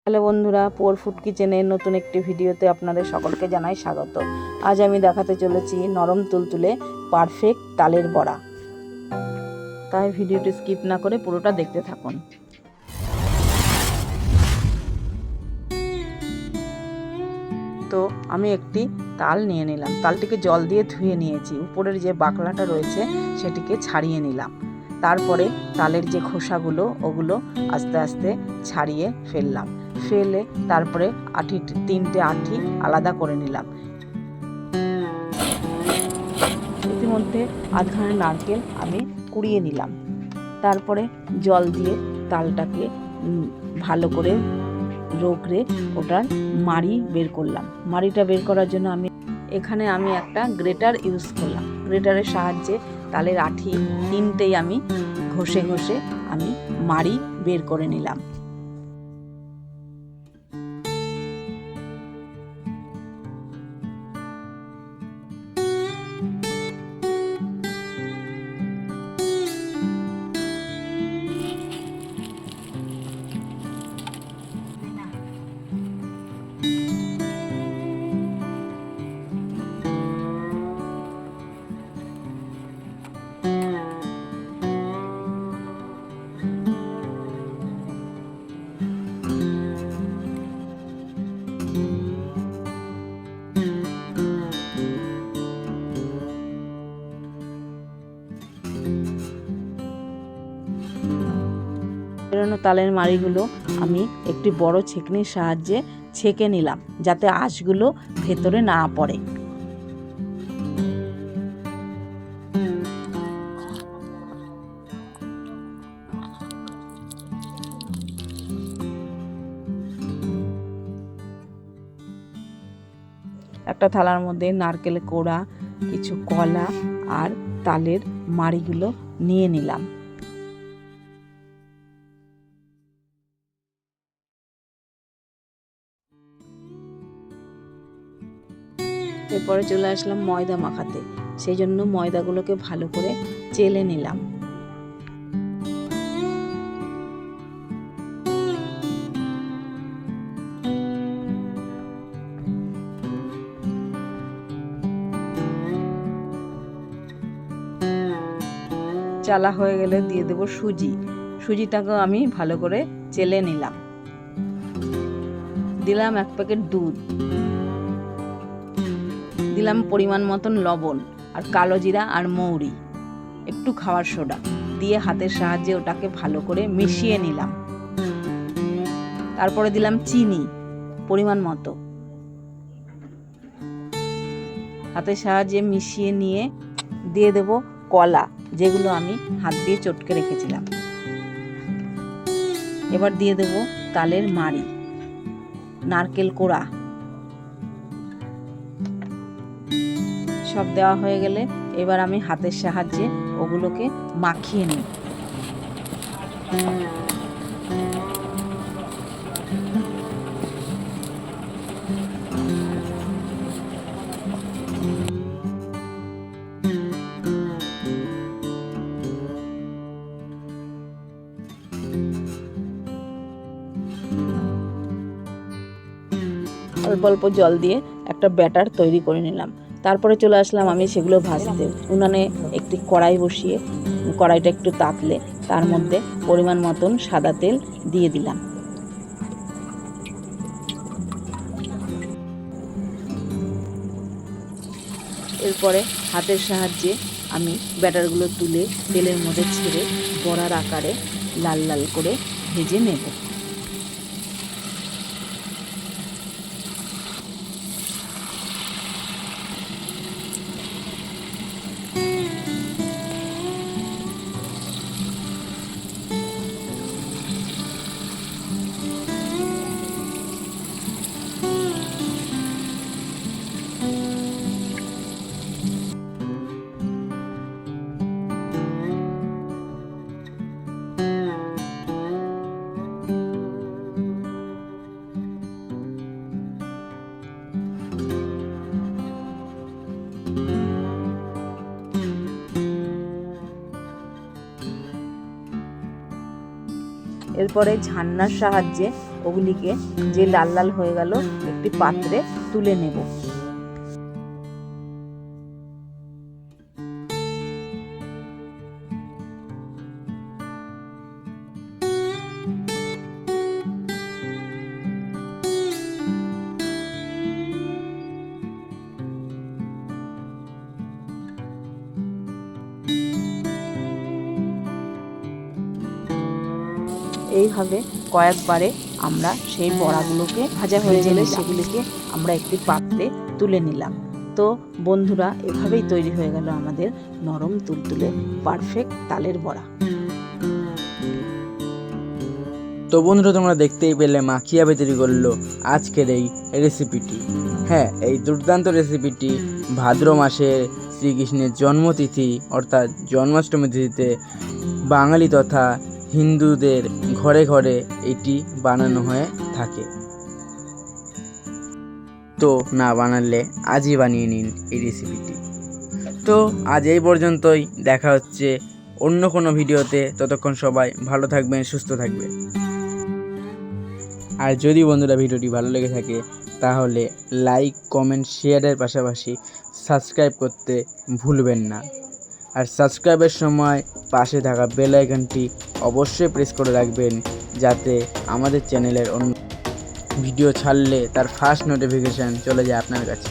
Hello বন্ধুরা, পোর food কিচেনের নতুন একটি ভিডিওতে আপনাদের সকলকে জানাই স্বাগত। আজ আমি দেখাতে চলেছি নরম তুলতুলে পারফেক্ট তালের বড়া। তাই ভিডিওটি স্কিপ না করে পুরোটা দেখতে থাকুন। তো আমি একটি তাল নিয়ে নিলাম। তালটিকে জল দিয়ে ধুয়ে নিয়েছি। উপরের যে বাকলাটা রয়েছে সেটিকে ছাড়িয়ে নিলাম। তারপরে তালের যে খোসাগুলো ওগুলো আস্তে আস্তে ছাড়িয়ে ফেললাম। ফেলে তারপরে তিনটে আঁটি আলাদা করে নিলাম। ইতিমধ্যে আধখানা নারকেল আমি কুড়িয়ে নিলাম। তারপরে জল দিয়ে তালটাকে ভালো করে রগড়ে ওটার মাড়ি বের করলাম। মাড়িটা বের করার জন্য এখানে আমি একটা গ্রেটার ইউজ করলাম। গ্রেটারের সাহায্যে তালের আঁটি তিনটেই আমি ঘষে ঘষে আমি মাড়ি বের করে নিলাম। বেরোনো তালের মাড়িগুলো আমি একটি বড় ছেঁকনির সাহায্যে ছেঁকে নিলাম, যাতে আঁশগুলো ভেতরে না পড়ে। একটা থালার মধ্যে নারকেলের কোড়া, কিছু কলা আর তালের মাড়িগুলো নিয়ে নিলাম। এরপরে চলে আসলাম ময়দা মাখাতে। সেই জন্য ময়দাগুলোকে ভালো করে চেলে নিলাম। চালা হয়ে গেলে দিয়ে দেব সুজি। সুজিটাকেও আমি ভালো করে চেলে নিলাম। দিলাম 1 প্যাকেট দুধ, দিলাম পরিমাণ মতন লবণ আর কালো জিরা আর মৌরি, একটু খাওয়ার সোডা দিয়ে হাতের সাহায্যে ওটাকে ভালো করে মিশিয়ে নিলাম। তারপরে দিলাম চিনি পরিমাণ মতো। হাতের সাহায্যে মিশিয়ে নিয়ে দিয়ে দেব কলা, যেগুলো আমি হাত দিয়ে চটকে রেখেছিলাম। এবার দিয়ে দেব তালের মাড়ি, নারকেল কোড়া। সব দেওয়া হয়ে গেলে এবার আমি হাতের সাহায্যে ওগুলোকে মাখিয়ে নিই। অল্প অল্প জল দিয়ে একটা ব্যাটার তৈরি করে নিলাম। তারপরে চলে আসলাম আমি সেগুলো ভাজতে। উনানে একটি কড়াই বসিয়ে কড়াইটা একটু তাতলে তার মধ্যে পরিমাণ মতন সাদা তেল দিয়ে দিলাম। এরপরে হাতের সাহায্যে আমি ব্যাটারগুলো তুলে তেলের মধ্যে ছেড়ে বড়ার আকারে লাল লাল করে ভেজে নেব। এরপরে ঝান্নার সাহায্যে ওগুলিকে যে লাল লাল হয়ে গেল একটি পাত্রে তুলে নেব। এইভাবে কয়েকবারে আমরা সেই বড়াগুলোকে ভাজা হয়ে গেলে সেগুলিকে আমরা একটি পাত্রে তুলে নিলাম। তো বন্ধুরা, এভাবেই তৈরি হয়ে গেল আমাদের নরম তুলতুলে পারফেক্ট তালের বড়া। তো বন্ধুরা, তোমরা দেখতেই পেলে মা কীভাবে তৈরি করলো আজকের এই রেসিপিটি। হ্যাঁ, এই দুর্দান্ত রেসিপিটি ভাদ্র মাসের শ্রীকৃষ্ণের জন্মতিথি অর্থাৎ জন্মাষ্টমী তিথিতে বাঙালি তথা হিন্দুদের ঘরে ঘরে এটি বানানো হয়ে থাকে। তো না বানালে আজই বানিয়ে নিন এই রেসিপিটি। তো আজ এই পর্যন্তই, দেখা হচ্ছে অন্য কোনো ভিডিওতে। ততক্ষণ সবাই ভালো থাকবেন, সুস্থ থাকবেন। আর যদি বন্ধুরা ভিডিওটি ভালো লেগে থাকে তাহলে লাইক, কমেন্ট, শেয়ারের পাশাপাশি সাবস্ক্রাইব করতে ভুলবেন না। আর সাবস্ক্রাইবের সময় পাশে থাকা বেল আইকনটি অবশ্যই প্রেস করে রাখবেন, যাতে আমাদের চ্যানেলের অন্য ভিডিও ছাড়লে তার ফার্স্ট নোটিফিকেশান চলে যায় আপনার কাছে।